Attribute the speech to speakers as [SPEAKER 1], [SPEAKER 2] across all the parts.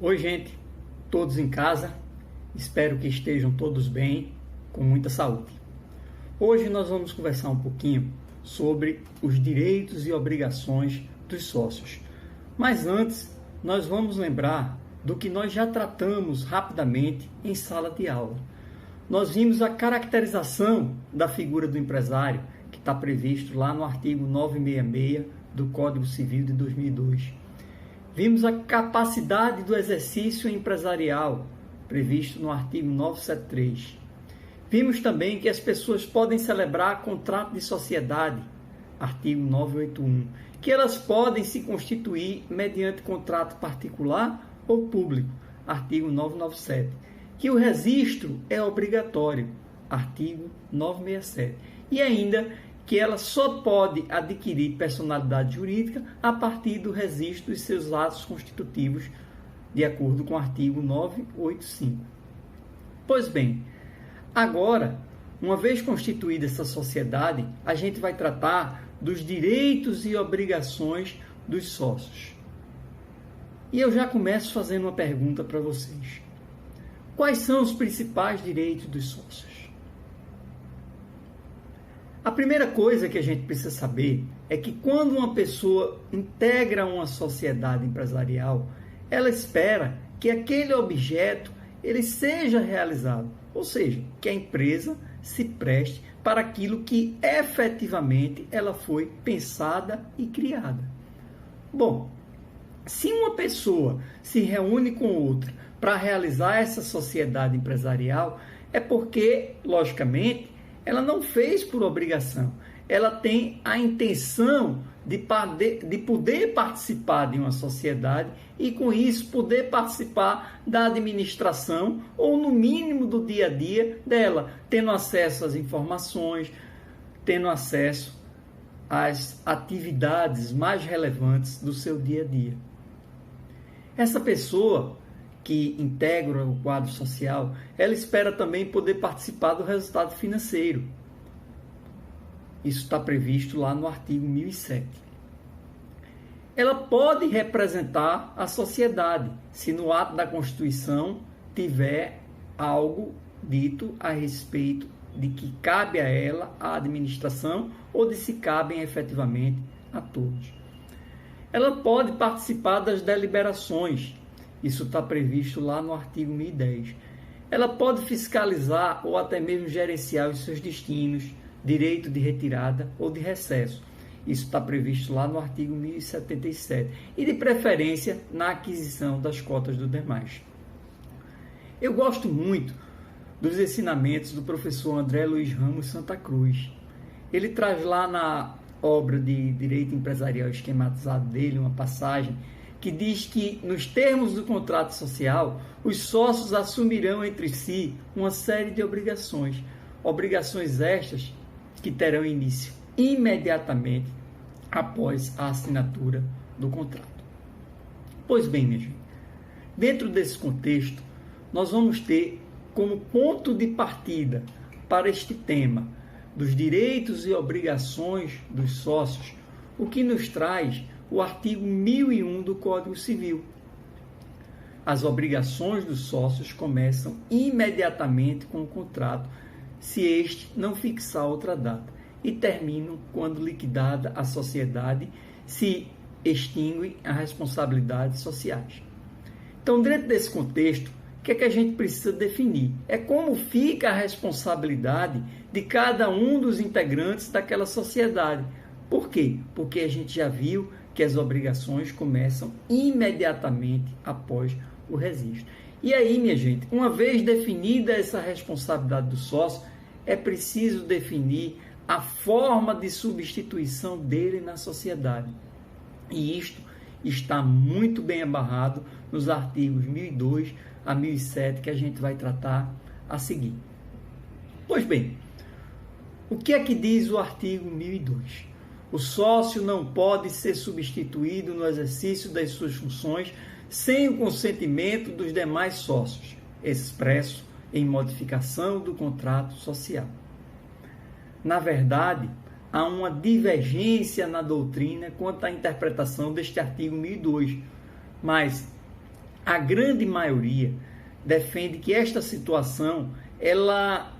[SPEAKER 1] Oi, gente, todos em casa, espero que estejam todos bem, com muita saúde. Hoje nós vamos conversar um pouquinho sobre os direitos e obrigações dos sócios. Mas antes, nós vamos lembrar do que nós já tratamos rapidamente em sala de aula. Nós vimos a caracterização da figura do empresário, que está previsto lá no artigo 966 do Código Civil de 2002. Vimos a capacidade do exercício empresarial, previsto no artigo 973. Vimos também que as pessoas podem celebrar contrato de sociedade, artigo 981, que elas podem se constituir mediante contrato particular ou público, artigo 997, que o registro é obrigatório, artigo 967, e ainda que ela só pode adquirir personalidade jurídica a partir do registro de seus atos constitutivos, de acordo com o artigo 985. Pois bem, agora, uma vez constituída essa sociedade, a gente vai tratar dos direitos e obrigações dos sócios. E eu já começo fazendo uma pergunta para vocês. Quais são os principais direitos dos sócios? A primeira coisa que a gente precisa saber é que quando uma pessoa integra uma sociedade empresarial, ela espera que aquele objeto ele seja realizado, ou seja, que a empresa se preste para aquilo que efetivamente ela foi pensada e criada. Bom, se uma pessoa se reúne com outra para realizar essa sociedade empresarial, é porque, logicamente, ela não fez por obrigação. Ela tem a intenção de poder participar de uma sociedade e, com isso, poder participar da administração ou, no mínimo, do dia a dia dela, tendo acesso às informações, tendo acesso às atividades mais relevantes do seu dia a dia. Essa pessoa que integra o quadro social, ela espera também poder participar do resultado financeiro. Isso está previsto lá no artigo 1007. Ela pode representar a sociedade, se no ato da Constituição tiver algo dito a respeito de que cabe a ela a administração ou de se cabem efetivamente a todos. Ela pode participar das deliberações. Isso está previsto lá no artigo 1010. Ela pode fiscalizar ou até mesmo gerenciar os seus destinos, direito de retirada ou de recesso. Isso está previsto lá no artigo 1077. E, de preferência, na aquisição das cotas dos demais. Eu gosto muito dos ensinamentos do professor André Luiz Ramos Santa Cruz. Ele traz lá na obra de Direito Empresarial Esquematizado dele uma passagem que diz que, nos termos do contrato social, os sócios assumirão entre si uma série de obrigações estas que terão início imediatamente após a assinatura do contrato. Pois bem, minha gente, dentro desse contexto, nós vamos ter como ponto de partida para este tema dos direitos e obrigações dos sócios, o que nos traz o artigo 1001 do Código Civil. As obrigações dos sócios começam imediatamente com o contrato, se este não fixar outra data, e terminam quando liquidada a sociedade, se extinguem as responsabilidades sociais. Então, dentro desse contexto, o que é que a gente precisa definir? É como fica a responsabilidade de cada um dos integrantes daquela sociedade. Por quê? Porque a gente já viu que as obrigações começam imediatamente após o registro. E aí, minha gente, uma vez definida essa responsabilidade do sócio, é preciso definir a forma de substituição dele na sociedade. E isto está muito bem amarrado nos artigos 1002 a 1007, que a gente vai tratar a seguir. Pois bem, o que é que diz o artigo 1002? O sócio não pode ser substituído no exercício das suas funções sem o consentimento dos demais sócios, expresso em modificação do contrato social. Na verdade, há uma divergência na doutrina quanto à interpretação deste artigo 1002, mas a grande maioria defende que esta situação ela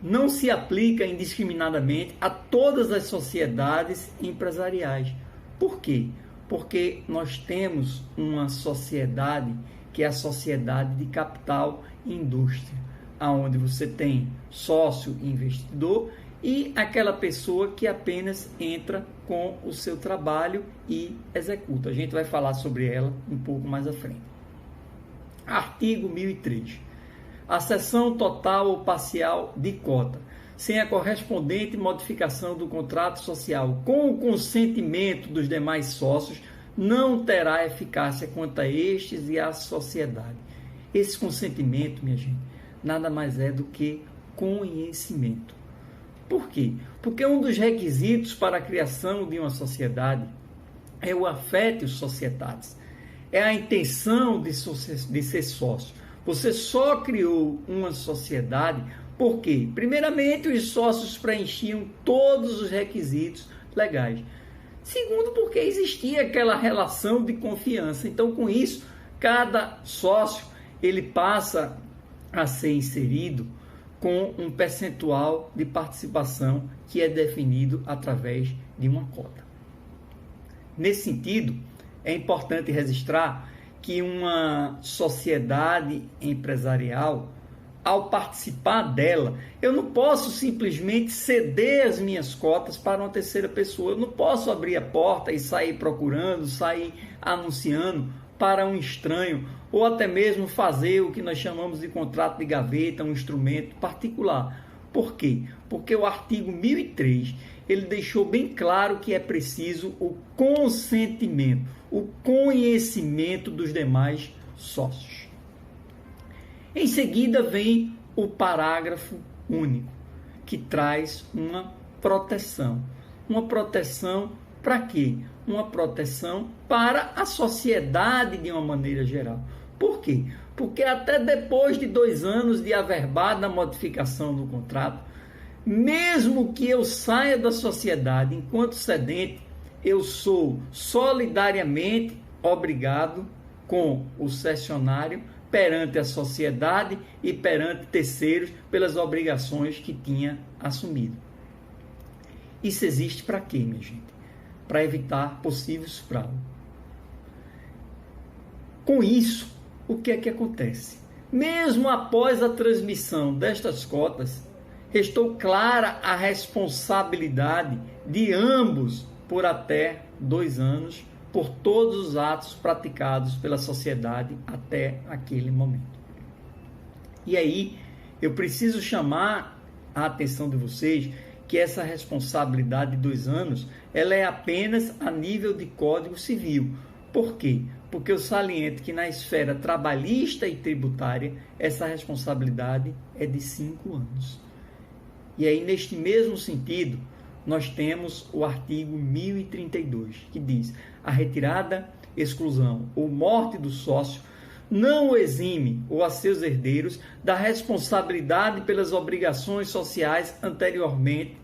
[SPEAKER 1] não se aplica indiscriminadamente a todas as sociedades empresariais. Por quê? Porque nós temos uma sociedade que é a sociedade de capital e indústria, onde você tem sócio e investidor e aquela pessoa que apenas entra com o seu trabalho e executa. A gente vai falar sobre ela um pouco mais à frente. Artigo 1003. A cessão total ou parcial de cota, sem a correspondente modificação do contrato social com o consentimento dos demais sócios, não terá eficácia quanto a estes e à sociedade. Esse consentimento, minha gente, nada mais é do que conhecimento. Por quê? Porque um dos requisitos para a criação de uma sociedade é o affetio societatis, é a intenção de ser sócio. Você só criou uma sociedade porque, primeiramente, os sócios preenchiam todos os requisitos legais. Segundo, porque existia aquela relação de confiança. Então, com isso, cada sócio ele passa a ser inserido com um percentual de participação que é definido através de uma cota. Nesse sentido, é importante registrar que uma sociedade empresarial, ao participar dela, eu não posso simplesmente ceder as minhas cotas para uma terceira pessoa. Eu não posso abrir a porta e sair procurando, sair anunciando para um estranho, ou até mesmo fazer o que nós chamamos de contrato de gaveta, um instrumento particular. Por quê? Porque o artigo 1003, ele deixou bem claro que é preciso o consentimento, o conhecimento dos demais sócios. Em seguida vem o parágrafo único, que traz uma proteção. Uma proteção para quê? Uma proteção para a sociedade de uma maneira geral. Por quê? Porque até depois de 2 anos de averbada modificação do contrato, mesmo que eu saia da sociedade enquanto cedente, eu sou solidariamente obrigado com o cessionário perante a sociedade e perante terceiros pelas obrigações que tinha assumido. Isso existe para quê, minha gente? Para evitar possíveis fraudes. Com isso, o que é que acontece? Mesmo após a transmissão destas cotas, restou clara a responsabilidade de ambos por até 2 anos por todos os atos praticados pela sociedade até aquele momento. E aí, eu preciso chamar a atenção de vocês que essa responsabilidade de 2 anos, ela é apenas a nível de Código Civil. Por quê? Porque eu saliento que na esfera trabalhista e tributária, essa responsabilidade é de 5 anos. E aí, neste mesmo sentido, nós temos o artigo 1032, que diz: a retirada, exclusão ou morte do sócio não o exime ou a seus herdeiros da responsabilidade pelas obrigações sociais anteriormente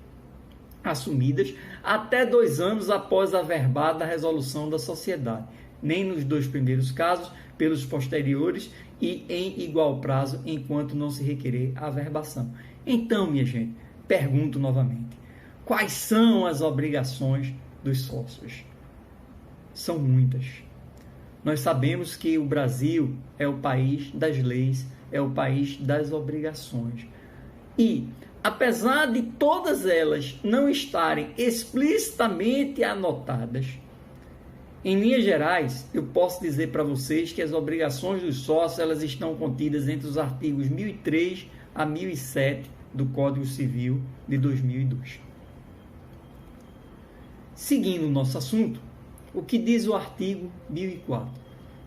[SPEAKER 1] assumidas até 2 anos após a averbada resolução da sociedade, nem nos 2 primeiros casos, pelos posteriores e em igual prazo enquanto não se requerer a averbação. Então, minha gente, pergunto novamente: quais são as obrigações dos sócios? São muitas. Nós sabemos que o Brasil é o país das leis, é o país das obrigações. E, apesar de todas elas não estarem explicitamente anotadas, em linhas gerais, eu posso dizer para vocês que as obrigações dos sócios elas estão contidas entre os artigos 1003 a 1007 do Código Civil de 2002. Seguindo o nosso assunto, o que diz o artigo 1004?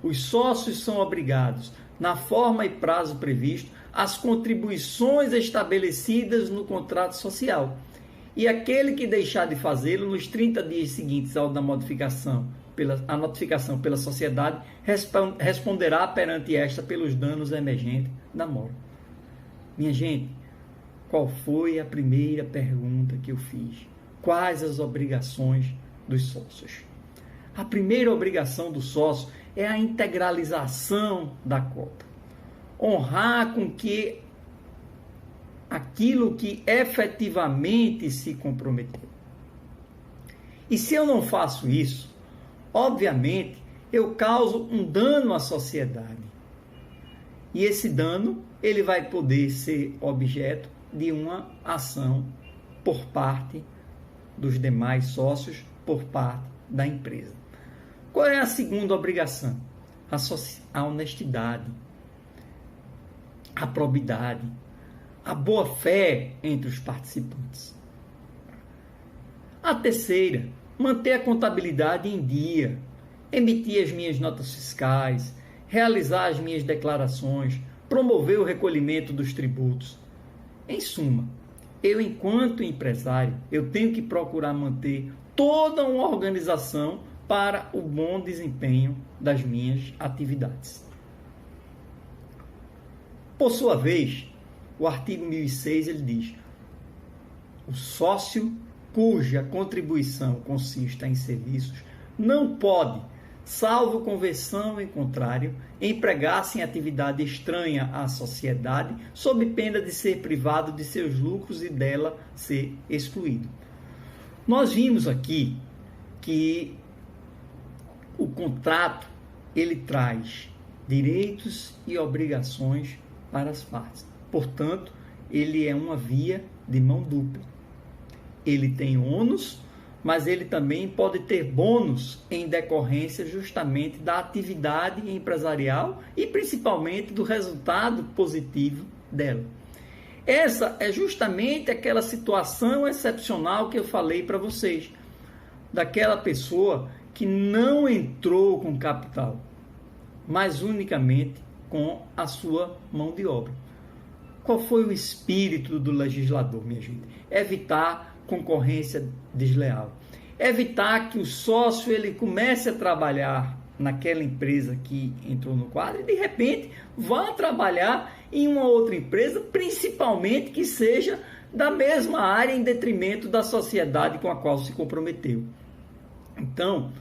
[SPEAKER 1] Os sócios são obrigados, na forma e prazo previsto, às contribuições estabelecidas no contrato social. E aquele que deixar de fazê-lo nos 30 dias seguintes ao da notificação pela sociedade, responderá perante esta pelos danos emergentes da mora. Minha gente, qual foi a primeira pergunta que eu fiz? Quais as obrigações dos sócios? A primeira obrigação do sócio é a integralização da cota. Honrar com que aquilo que efetivamente se comprometeu. E se eu não faço isso, obviamente, eu causo um dano à sociedade. E esse dano, ele vai poder ser objeto de uma ação por parte dos demais sócios, por parte da empresa. Qual é a segunda obrigação? A honestidade, a probidade, a boa-fé entre os participantes. A terceira, manter a contabilidade em dia, emitir as minhas notas fiscais, realizar as minhas declarações, promover o recolhimento dos tributos. Em suma, eu, enquanto empresário, eu tenho que procurar manter toda uma organização para o bom desempenho das minhas atividades. Por sua vez, o artigo 1006 ele diz: o sócio cuja contribuição consista em serviços não pode, salvo convenção em contrário, empregar-se em atividade estranha à sociedade, sob pena de ser privado de seus lucros e dela ser excluído. Nós vimos aqui que o contrato ele traz direitos e obrigações para as partes. Portanto, ele é uma via de mão dupla. Ele tem ônus, mas ele também pode ter bônus em decorrência justamente da atividade empresarial e principalmente do resultado positivo dela. Essa é justamente aquela situação excepcional que eu falei para vocês, daquela pessoa que não entrou com capital, mas unicamente com a sua mão de obra. Qual foi o espírito do legislador, minha gente? Evitar concorrência desleal. Evitar que o sócio ele comece a trabalhar naquela empresa que entrou no quadro e de repente vá trabalhar em uma outra empresa, principalmente que seja da mesma área em detrimento da sociedade com a qual se comprometeu. Então,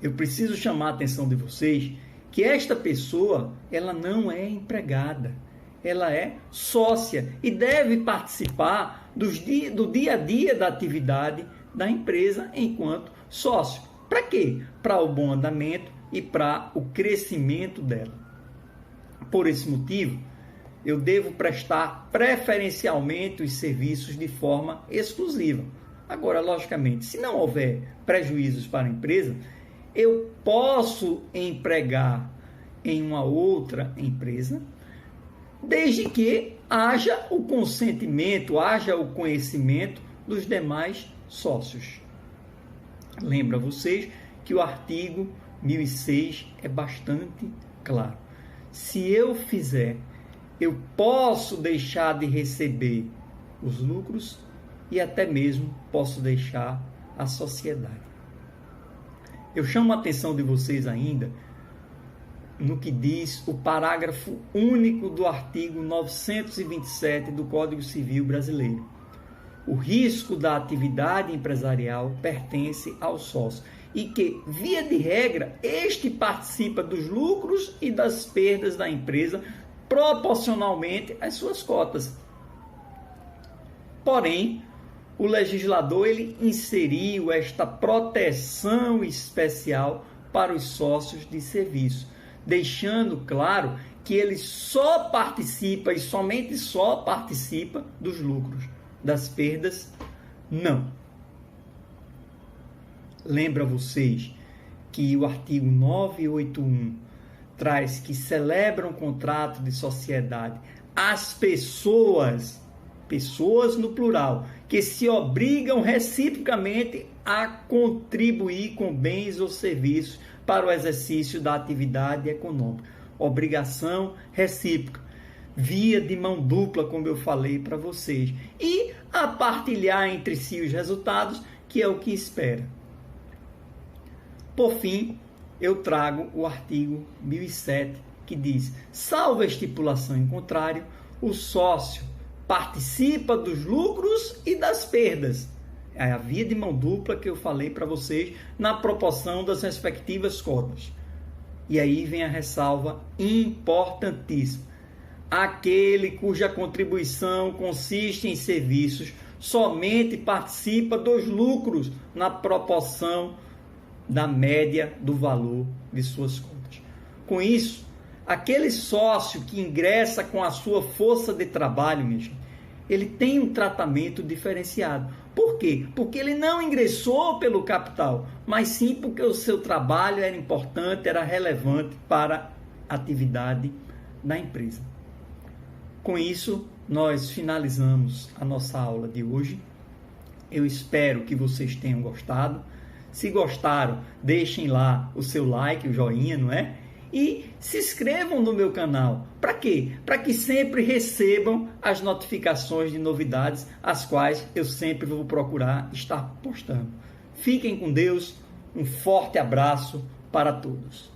[SPEAKER 1] eu preciso chamar a atenção de vocês que esta pessoa, ela não é empregada, ela é sócia e deve participar do dia a dia da atividade da empresa enquanto sócio. Para quê? Para o bom andamento e para o crescimento dela. Por esse motivo, eu devo prestar preferencialmente os serviços de forma exclusiva. Agora, logicamente, se não houver prejuízos para a empresa, eu posso empregar em uma outra empresa, desde que haja o consentimento, haja o conhecimento dos demais sócios. Lembra vocês que o artigo 1006 é bastante claro. Se eu fizer, eu posso deixar de receber os lucros e até mesmo posso deixar a sociedade. Eu chamo a atenção de vocês ainda no que diz o parágrafo único do artigo 927 do Código Civil Brasileiro. O risco da atividade empresarial pertence ao sócio e que, via de regra, este participa dos lucros e das perdas da empresa proporcionalmente às suas cotas. Porém, o legislador ele inseriu esta proteção especial para os sócios de serviço, deixando claro que ele só participa e somente só participa dos lucros, das perdas, não. Lembra vocês que o artigo 981 traz que celebram contrato de sociedade as pessoas no plural, que se obrigam reciprocamente a contribuir com bens ou serviços para o exercício da atividade econômica. Obrigação recíproca, via de mão dupla, como eu falei para vocês, e a partilhar entre si os resultados, que é o que espera. Por fim, eu trago o artigo 1007, que diz: salvo a estipulação em contrário, o sócio participa dos lucros e das perdas. É a via de mão dupla que eu falei para vocês na proporção das respectivas cotas. E aí vem a ressalva importantíssima. Aquele cuja contribuição consiste em serviços somente participa dos lucros na proporção da média do valor de suas contas. Com isso, aquele sócio que ingressa com a sua força de trabalho, minha gente, ele tem um tratamento diferenciado. Por quê? Porque ele não ingressou pelo capital, mas sim porque o seu trabalho era importante, era relevante para a atividade da empresa. Com isso, nós finalizamos a nossa aula de hoje. Eu espero que vocês tenham gostado. Se gostaram, deixem lá o seu like, o joinha, não é? E se inscrevam no meu canal. Para quê? Para que sempre recebam as notificações de novidades, as quais eu sempre vou procurar estar postando. Fiquem com Deus. Um forte abraço para todos.